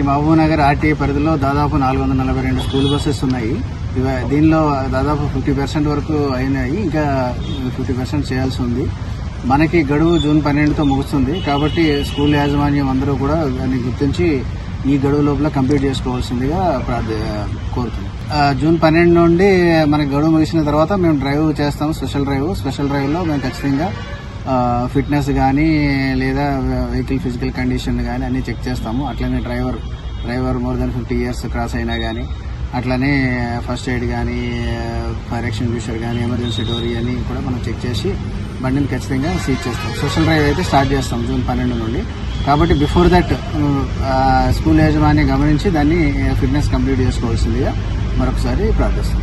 Mahabubnagar RTA పరిధిలో దాదాపు 442 school buses ఉన్నాయి. దీనిలో దాదాపు 50% వరకు అయినాయి, ఇంకా 50% చేయాల్సి ఉంది. మనకి గడువు జూన్ 12తో ముగుస్తుంది. కాబట్టి స్కూల్ యాజమాన్యం అందరూ కూడా దాన్ని గుర్తించి ఈ గడువు లోపల కంప్లీట్ చేసుకోవాల్సిందిగా కోరుతున్నాం. జూన్ 12 నుండి మనకి గడువు ముగిసిన తర్వాత మేము డ్రైవ్ చేస్తాము, స్పెషల్ డ్రైవ్లో మేము ఖచ్చితంగా ఫిట్నెస్ కానీ లేదా వెహికల్ ఫిజికల్ కండిషన్ కానీ అన్నీ చెక్ చేస్తాము. అట్లనే driver more than 50 years cross అయినా కానీ, అట్లనే ఫస్ట్ ఎయిడ్ కానీ, ఫైర్ ఎక్స్టింగ్విషర్ కానీ, ఎమర్జెన్సీ డోర్ ఇవన్నీ కూడా మనం చెక్ చేసి బండిని ఖచ్చితంగా సీజ్ చేస్తాం. సోషల్ డ్రైవ్ అయితే స్టార్ట్ చేస్తాం జూన్ 12 నుండి. కాబట్టి బిఫోర్ దట్ స్కూల్ యాజమాన్యం గమనించి దాన్ని ఫిట్నెస్ కంప్లీట్ చేసుకోవాల్సిందిగా మరొకసారి ప్రార్థిస్తాం.